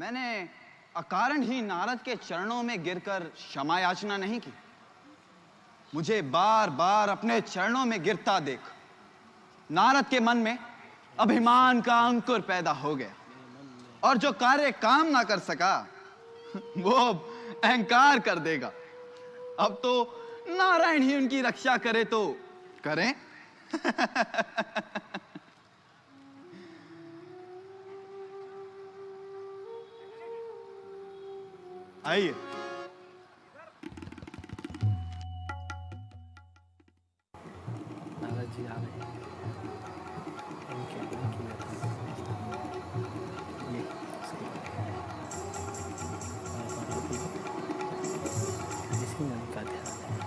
मैंने अकारण ही नारद के चरणों में गिरकर क्षमा याचना नहीं की। मुझे बार बार अपने चरणों में गिरता देख नारद के मन में अभिमान का अंकुर पैदा हो गया, और जो कार्य काम ना कर सका वो अहंकार कर देगा। अब तो नारायण ही उनकी रक्षा करे तो करें। आइए। नारद जी आ रहे हैं। इसी मन का ध्यान है।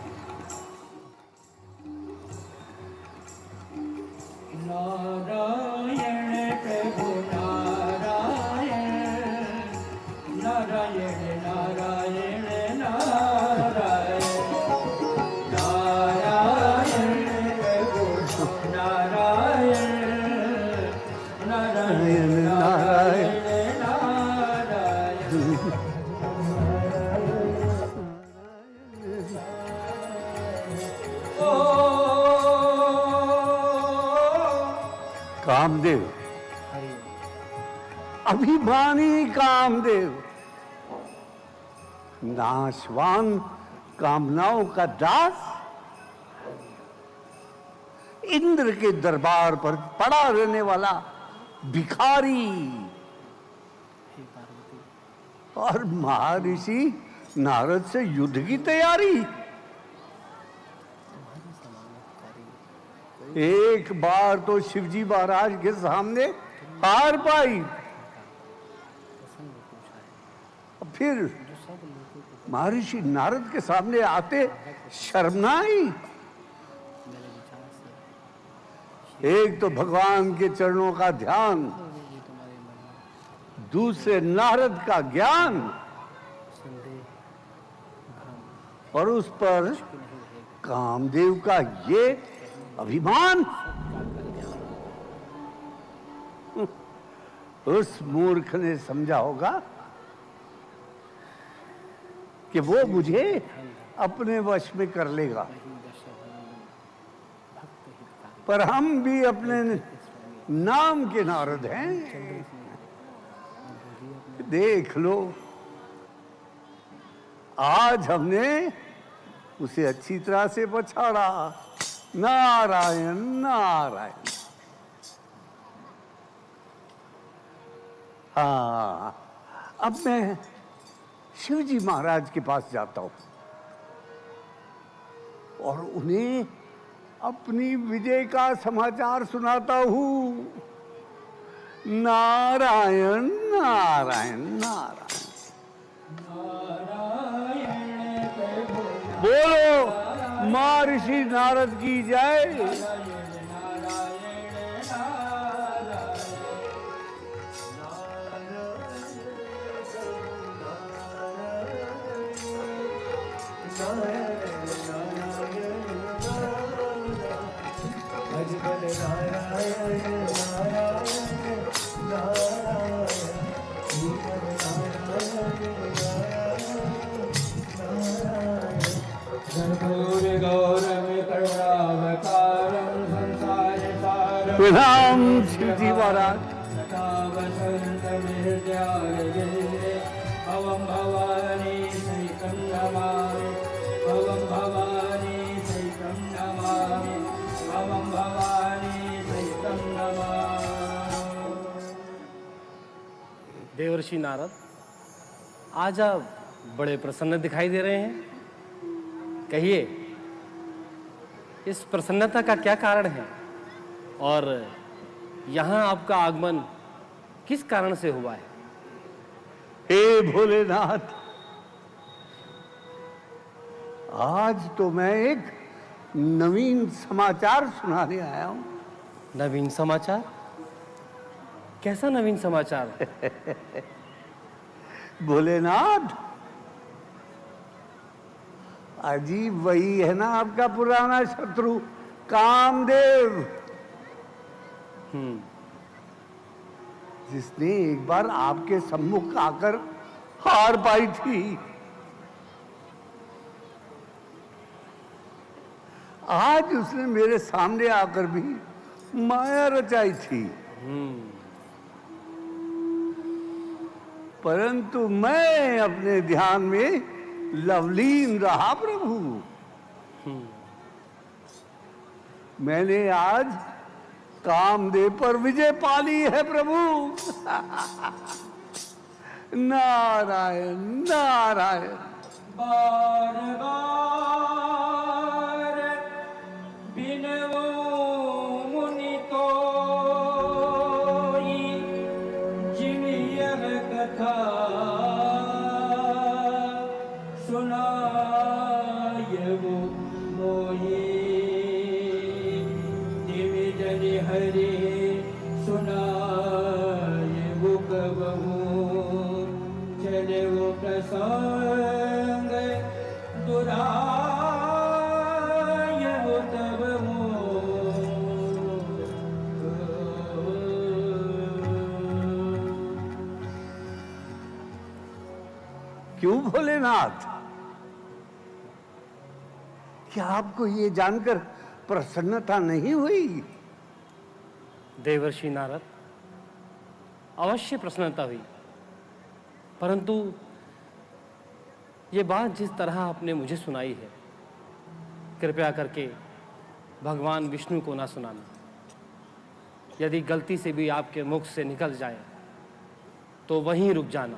नारायण प्रभु नारायण, नारायण नारायण नारायण, नारायण प्रभु नारायण, नारायण नारायण कामदेव, अभिमानी कामदेव, नाशवान कामनाओं का दास, इंद्र के दरबार पर पड़ा रहने वाला भिखारी और महर्षि नारद से युद्ध की तैयारी। एक बार तो शिवजी महाराज के सामने हार पाई, फिर महर्षि नारद के सामने आते शर्म ना आई। एक तो भगवान के चरणों का ध्यान, दूसरे नारद का ज्ञान, और उस पर कामदेव का ये अभिमान। उस मूर्ख ने समझा होगा कि वो मुझे अपने वश में कर लेगा, पर हम भी अपने नाम के नारद हैं। देख लो, आज हमने उसे अच्छी तरह से पछाड़ा। नारायण नारायण। हाँ, अब मैं शिवजी महाराज के पास जाता हूं और उन्हें अपनी विजय का समाचार सुनाता हूं। नारायण नारायण नारायण। बोलो महर्षि नारद की जय। प्रणाम शिवजी महाराज। भवानी सहितं नमामि, भवानी सहितं नमामि, भवानी सहितं नमामि। देवर्षि नारद, आज आप बड़े प्रसन्न दिखाई दे रहे हैं। कहिए, इस प्रसन्नता का क्या कारण है और यहाँ आपका आगमन किस कारण से हुआ है? हे भोलेनाथ, आज तो मैं एक नवीन समाचार सुनाने आया हूं। नवीन समाचार? कैसा नवीन समाचार? भोलेनाथ, अजीब वही है ना आपका पुराना शत्रु कामदेव। जिसने एक बार आपके सम्मुख आकर हार पाई थी, आज उसने मेरे सामने आकर भी माया रचाई थी। परंतु मैं अपने ध्यान में लवलीन रहा प्रभु। मैंने आज कामदेव पर विजय पाली है प्रभु। नारायण नारायण। बार बार बिनवो मुनि कोई, जिन यह कथा सुनाय वो मोहि। हरे सुनाय वो कबहू, चले वो प्रसंग दुराय वो तब क्यों भोलेनाथ? क्या आपको ये जानकर प्रसन्नता नहीं हुई? देवर्षि नारद, अवश्य प्रसन्नता हुई, परंतु ये बात जिस तरह आपने मुझे सुनाई है, कृपया करके भगवान विष्णु को ना सुनाना। यदि गलती से भी आपके मुख से निकल जाए तो वहीं रुक जाना।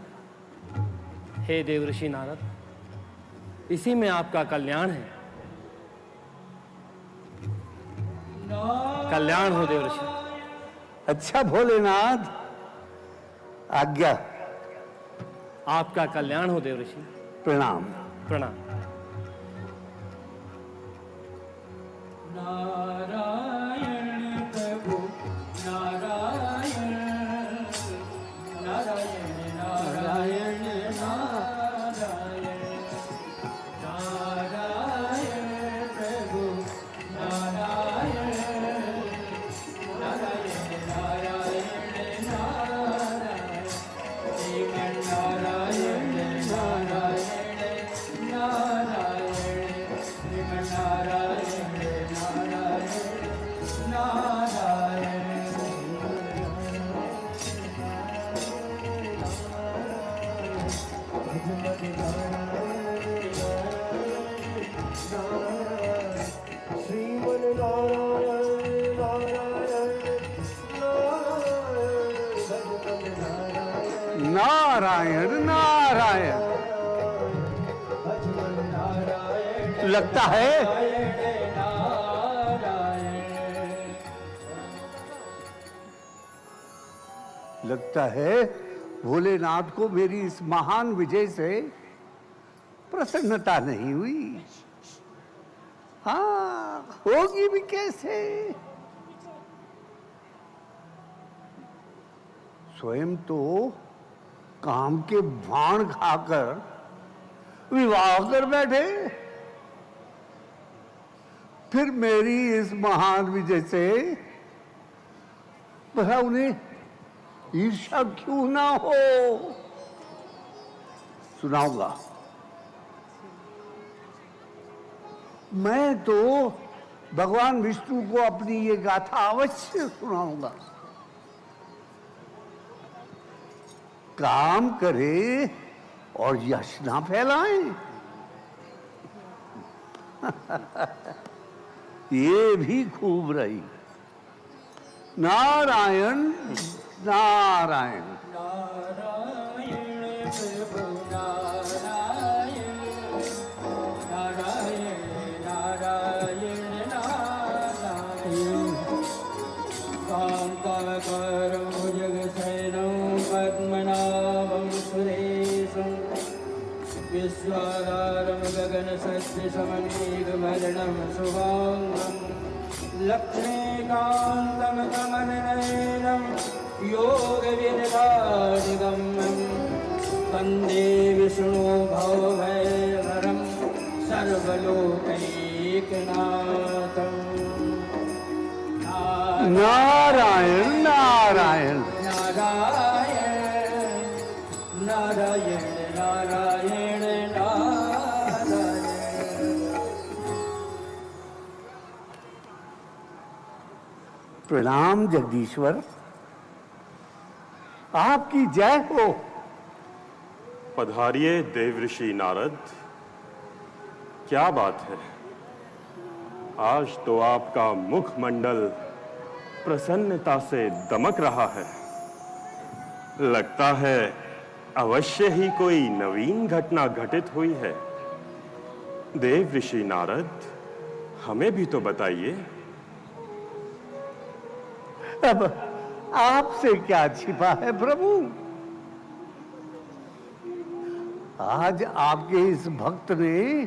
हे देवर्षि नारद, इसी में आपका कल्याण है। कल्याण हो देवर्षि। अच्छा भोलेनाथ, आज्ञा। आपका कल्याण हो देवर्षि। प्रणाम प्रणाम। नारायण प्रभु नारायण, नारायण नारायण नारायण, नारायण प्रभु नारायण, नारायण नारायण नारायण, श्रीमन नारायण नारायण नारायण, श्रीमन नारायण नारायण नारायण। नारायण नारायण। लगता है भोलेनाथ को मेरी इस महान विजय से प्रसन्नता नहीं हुई। हाँ, होगी भी कैसे? स्वयं तो काम के भाण खाकर विवाह कर बैठे, फिर मेरी इस महान विजय से भला उन्हें ईर्ष्या क्यों ना हो? सुनाऊंगा। मैं तो भगवान विष्णु को अपनी ये गाथा अवश्य सुनाऊंगा। काम करे और यश ना फैलाएं। ये भी खूब रही। नारायण नारायण। नारायण प्रभु नारायण, नारायण नारायण नारायण, कांताकारं भुजगशयनं पद्मनाभं सुरेशं, विश्वाधारं गगनसदृशं मेघवर्णं शुभांगं, लक्ष्मीकान्तं कमलनयनं योगविदधादिगम्यं, वन्दे विष्णु भवभयहरं सर्वलोकैकनाथं। नारायण नारायण। नारायण प्रणाम जगदीश्वर, आपकी जय हो। पधारिए देवऋषि नारद। क्या बात है, आज तो आपका मुखमंडल प्रसन्नता से दमक रहा है। लगता है अवश्य ही कोई नवीन घटना घटित हुई है। देवऋषि नारद, हमें भी तो बताइए। अब आपसे क्या छिपा है प्रभु? आज आपके इस भक्त ने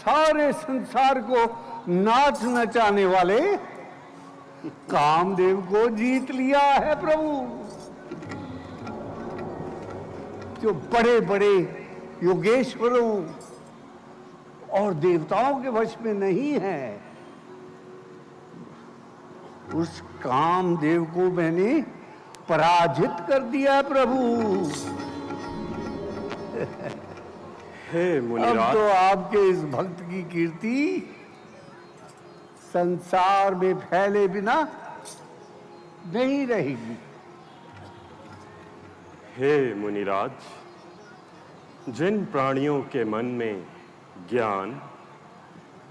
सारे संसार को नाच नचाने वाले कामदेव को जीत लिया है प्रभु, जो बड़े बड़े योगेश्वरों और देवताओं के वश में नहीं है। उस कामदेव को मैंने पराजित कर दिया प्रभु। हे मुनिराज, अब तो आपके इस भक्त की कीर्ति संसार में फैले बिना नहीं रहेगी। हे मुनिराज, जिन प्राणियों के मन में ज्ञान,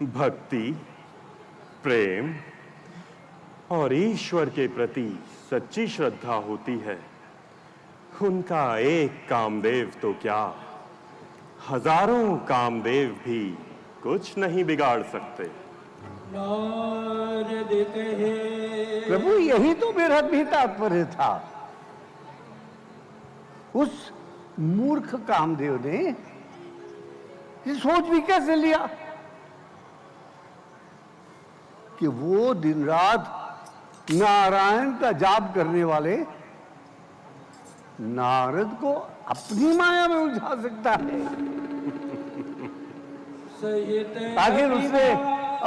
भक्ति, प्रेम और ईश्वर के प्रति सच्ची श्रद्धा होती है, उनका एक कामदेव तो क्या, हजारों कामदेव भी कुछ नहीं बिगाड़ सकते। नारद कहे प्रभु, यही तो मेरा भी तात्पर्य था। उस मूर्ख कामदेव ने ये सोच भी कैसे लिया कि वो दिन रात नारायण का जाप करने वाले नारद को अपनी माया में उलझा सकता है। सहित आखिर उसने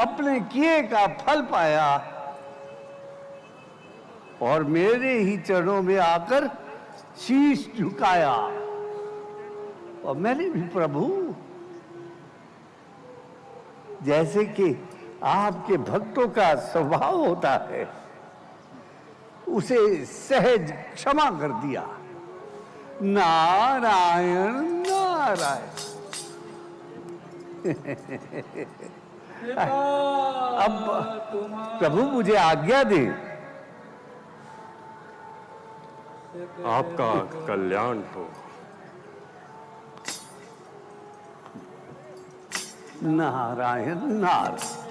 अपने किए का फल पाया और मेरे ही चरणों में आकर शीश झुकाया। और मैंने भी प्रभु, जैसे कि आपके भक्तों का स्वभाव होता है, उसे सहज क्षमा कर दिया। नारायण नारायण। अब प्रभु मुझे आज्ञा दे। आपका कल्याण हो। नारायण नारायण।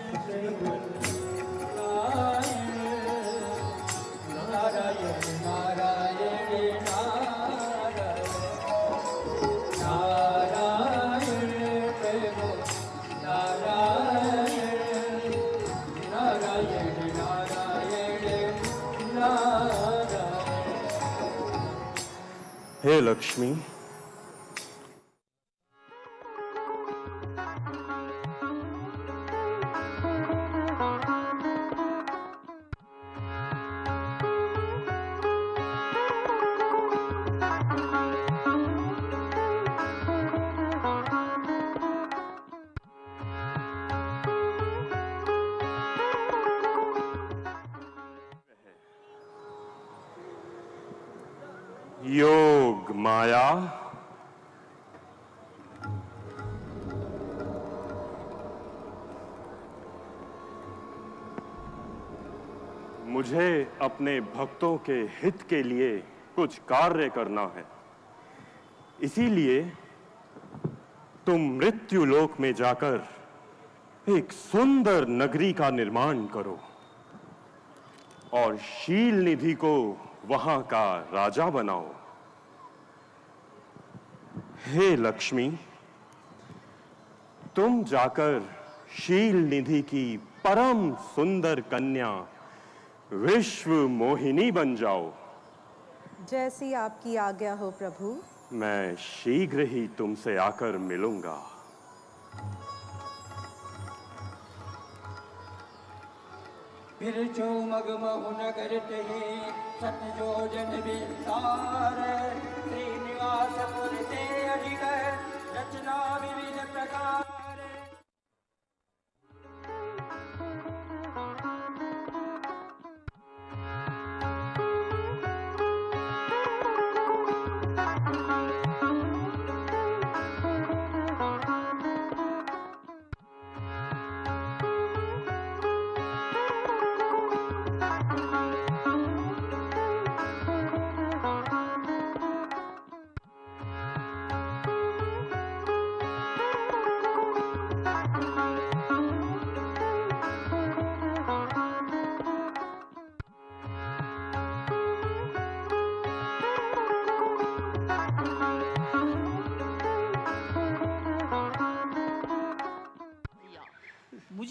हे लक्ष्मी, योग माया, मुझे अपने भक्तों के हित के लिए कुछ कार्य करना है। इसीलिए तुम मृत्यु लोक में जाकर एक सुंदर नगरी का निर्माण करो और शील निधि को वहां का राजा बनाओ। हे लक्ष्मी, तुम जाकर शील निधि की परम सुंदर कन्या विश्व मोहिनी बन जाओ। जैसी आपकी आज्ञा हो प्रभु। मैं शीघ्र ही तुमसे आकर मिलूंगा। फिर जो मगमहु नगर तेहि सत जोजन विस्तार श्रीनिवासपुर ते अधिकर रचना विविध प्रकार।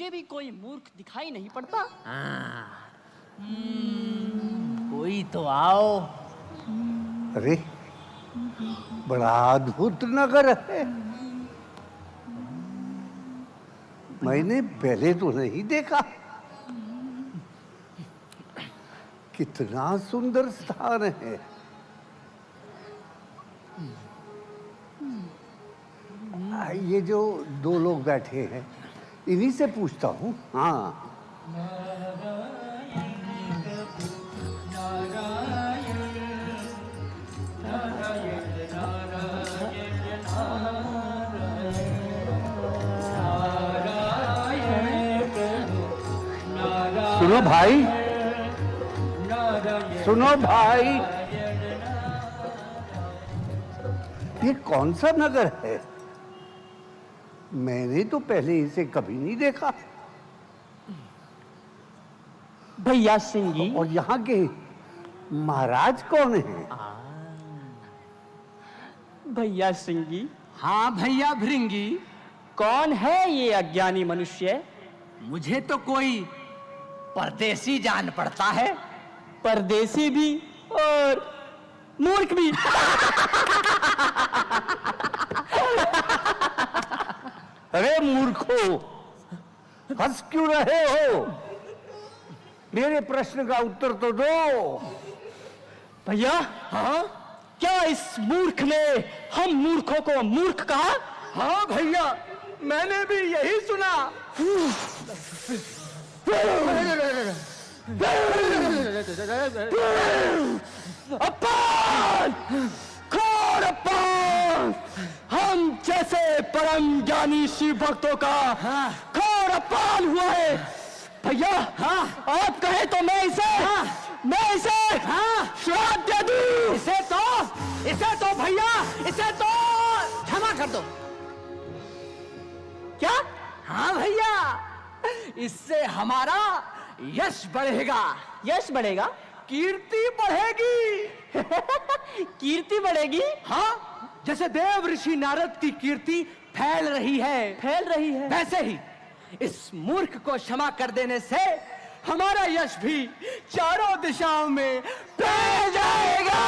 मुझे भी कोई मूर्ख दिखाई नहीं पड़ता। कोई तो आओ। अरे बड़ा अद्भुत नगर है, मैंने पहले तो नहीं देखा। कितना सुंदर स्थान है। ये जो दो लोग बैठे हैं इन्हीं से पूछता हूँ। हाँ, सुनो भाई, सुनो भाई, ये कौन सा नगर है? मैंने तो पहले इसे कभी नहीं देखा। भैया सिंह जी। और यहाँ के महाराज कौन हैं? भैया सिंह जी। हाँ भैया भृंगी। कौन है ये अज्ञानी मनुष्य? मुझे तो कोई परदेसी जान पड़ता है। परदेसी भी और मूर्ख भी। अरे मूर्खो, हंस क्यों रहे हो? मेरे प्रश्न का उत्तर तो दो। भैया, हाँ, क्या इस मूर्ख ने हम मूर्खों को मूर्ख कहा? हाँ भैया, मैंने भी यही सुना। अपमान, घोर अपमान, हम जैसे परम ज्ञानी शिव भक्तों का घोर अपमान हुआ है। भैया, हाँ, आप कहे तो मैं इसे श्राप दे दूं। इसे तो भैया, इसे तो क्षमा कर दो। क्या? हाँ भैया, इससे हमारा यश बढ़ेगा। यश बढ़ेगा? कीर्ति बढ़ेगी। कीर्ति बढ़ेगी? हाँ, जैसे देव ऋषि नारद की कीर्ति फैल रही है, वैसे ही इस मूर्ख को क्षमा कर देने से हमारा यश भी चारों दिशाओं में फैल जाएगा।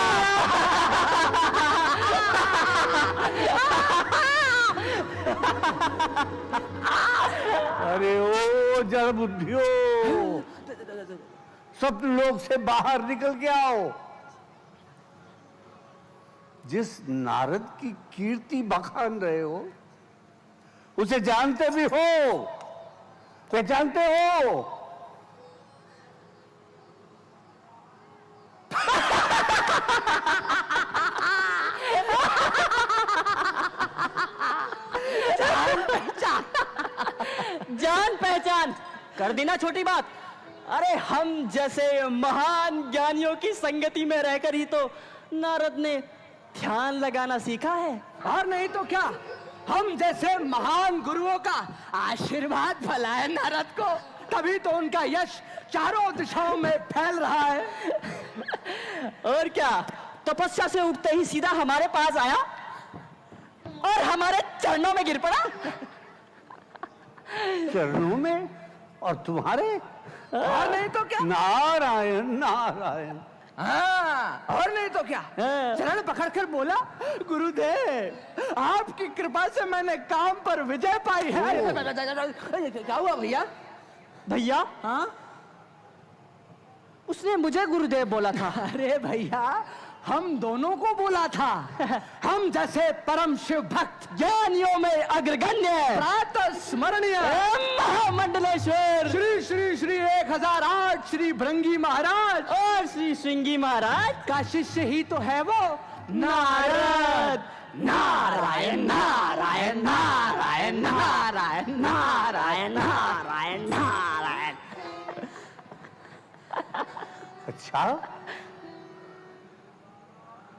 अरे ओ जड़ बुद्धियों, स्वप्न लोक से बाहर निकल के आओ। जिस नारद की कीर्ति बखान रहे हो उसे जानते भी हो, पहचानते हो? जान पहचान कर देना छोटी बात। अरे हम जैसे महान ज्ञानियों की संगति में रहकर ही तो नारद ने ध्यान लगाना सीखा है। और नहीं तो क्या, हम जैसे महान गुरुओं का आशीर्वाद भला है नारद को, तभी तो उनका यश चारों दिशाओं में फैल रहा है। और क्या, तपस्या से उठते ही सीधा हमारे पास आया और हमारे चरणों में गिर पड़ा। चरणों में? और तुम्हारे? और नहीं तो क्या, नारायण नारायण। हाँ, और नहीं तो क्या, चरण पकड़कर बोला, गुरुदेव आपकी कृपा से मैंने काम पर विजय पाई है। क्या हुआ भैया? भैया, हाँ, उसने मुझे गुरुदेव बोला था। अरे भैया, हम दोनों को बोला था। हम जैसे परम शिव भक्त, ज्ञानियों में अग्रगण्य, प्रातः स्मरणीय महामंडलेश्वर श्री श्री श्री 1008 श्री भृंगी महाराज और श्री श्रृंगी महाराज का शिष्य ही तो है वो नारद। नारायण नारायण नारायण नारायण नारायण नारायण नारायण। अच्छा,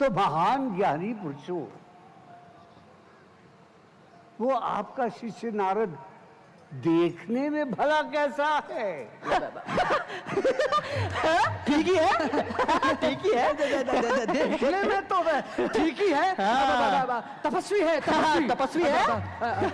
तो महान ज्ञानी पुरुषों, वो आपका शिष्य नारद देखने में भला कैसा है? ठीक ही है, ठीक ही है। देखने में तो ठीक ही है। तपस्वी है, तपस्वी है।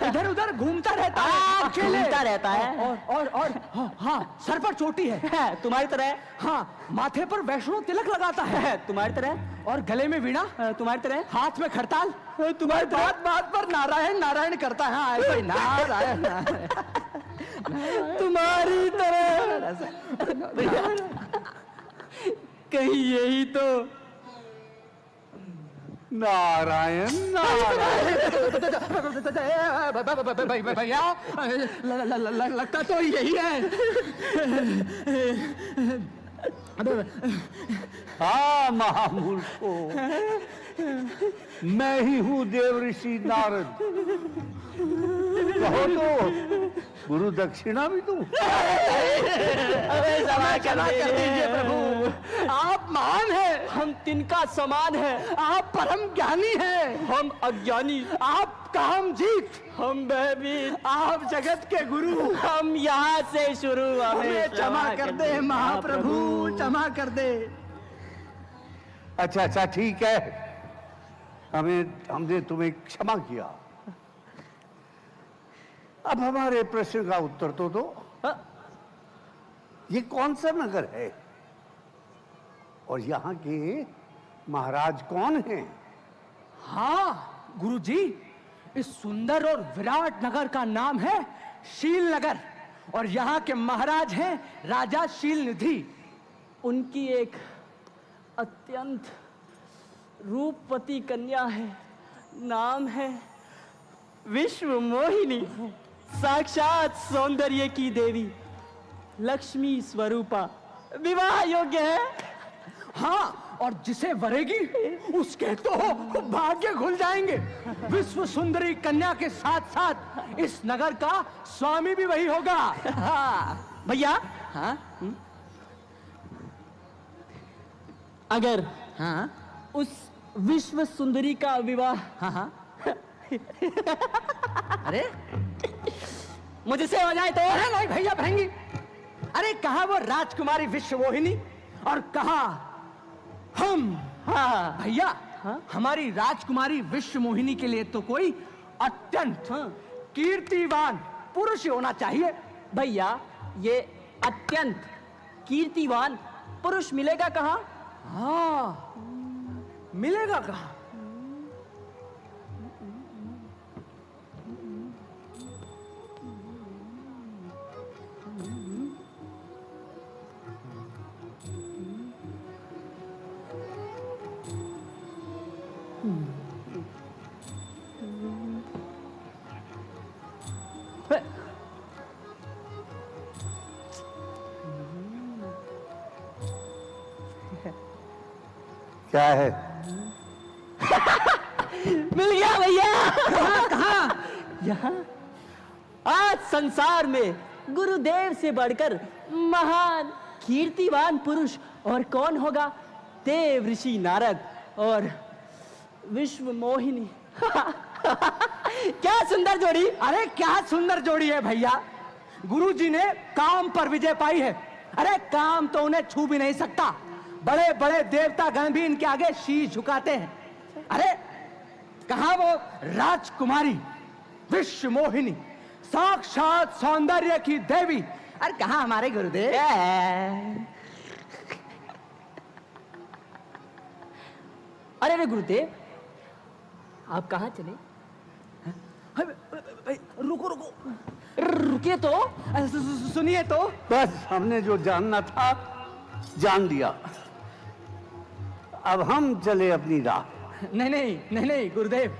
इधर उधर घूमता रहता है, अकेले घूमता रहता है। और हाँ, सर पर चोटी है तुम्हारी तरह। हाँ, माथे पर वैष्णो तिलक लगाता है तुम्हारी तरह। और गले में वीणा तुम्हारी तरह। हाथ में खड़ताल तुम्हारी तरह। बात बात पर नारायण नारायण करता है। हाँ, ऐसे ही नारायण तुम्हारी तरह। कहीं यही तो। नारायण नारायण। भैया लगता तो यही है। हाँ महामूर्खो, मैं ही हूँ देवऋषि नारद। कहो तो गुरु दक्षिणा भी दूं? क्षमा कर दीजिए प्रभु, आप महान हैं, हम तिनका समान है। आप परम ज्ञानी हैं, हम अज्ञानी। आप काम जीत, हम भयभीत। आप जगत के गुरु। हम यहाँ से शुरू। हमें क्षमा कर दे महाप्रभु, क्षमा कर दे। अच्छा अच्छा ठीक है, हमने तुम्हें क्षमा किया। अब हमारे प्रश्न का उत्तर तो दो। ये कौन सा नगर है और यहाँ के महाराज कौन हैं? हाँ गुरुजी, इस सुंदर और विराट नगर का नाम है शील नगर और यहाँ के महाराज हैं राजा शील निधि। उनकी एक अत्यंत रूपवती कन्या है, नाम है विश्व मोहिनी। साक्षात सौंदर्य की देवी, लक्ष्मी स्वरूपा, विवाह योग्य है। हाँ, और जिसे वरेगी उसके तो भाग्य खुल जाएंगे। विश्व सुंदरी कन्या के साथ साथ इस नगर का स्वामी भी वही होगा। हाँ भैया। हाँ अगर उस विश्व सुंदरी का विवाह अरे मुझसे हो जाए तो? नहीं भैया बहंगी, अरे कहा वो राजकुमारी विश्व मोहिनी और कहा हम। हाँ भैया, हमारी राजकुमारी विश्व मोहिनी के लिए तो कोई अत्यंत कीर्तिवान पुरुष होना चाहिए। भैया, ये अत्यंत कीर्तिवान पुरुष मिलेगा कहाँ? हाँ, मिलेगा कहाँ? क्या है? मिल गया भैया। कहाँ? यहाँ। आज संसार में गुरुदेव से बढ़कर महान कीर्तिवान पुरुष और कौन होगा? देव ऋषि नारद और विश्व मोहिनी। क्या सुंदर जोड़ी। अरे क्या सुंदर जोड़ी है भैया। गुरुजी ने काम पर विजय पाई है। अरे काम तो उन्हें छू भी नहीं सकता। बड़े बड़े देवता गण भी इनके आगे शीश झुकाते हैं। अरे कहां वो राजकुमारी विश्व मोहिनी, साक्षात सौंदर्य की देवी। अरे कहां हमारे गुरुदेव? अरे रे गुरुदेव, आप कहां चले? रुको रुको, रुकिए तो। सुनिए तो। बस हमने जो जानना था जान लिया। अब हम चले अपनी राह। नहीं गुरुदेव,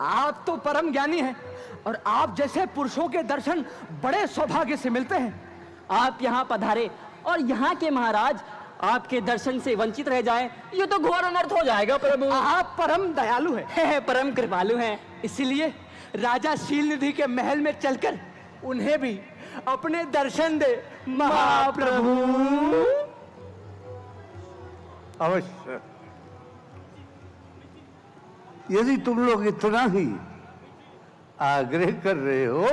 आप तो परम ज्ञानी हैं और आप जैसे पुरुषों के दर्शन बड़े सौभाग्य से मिलते हैं। आप यहाँ पधारे और यहाँ के महाराज आपके दर्शन से वंचित रह जाएं, ये तो घोर अनर्थ हो जाएगा प्रभु। आप परम दयालु हैं, परम कृपालु हैं। इसीलिए राजा शीलनिधि के महल में चलकर उन्हें भी अपने दर्शन दे महाप्रभु। अवश्य। यदि तुम लोग इतना ही आग्रह कर रहे हो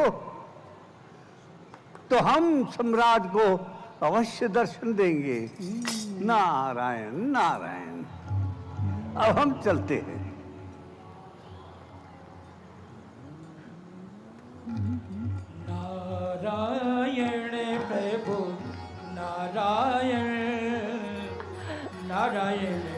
तो हम सम्राट को अवश्य दर्शन देंगे। नारायण नारायण। अब हम चलते हैं। नारायण प्रभु नारायण नारायण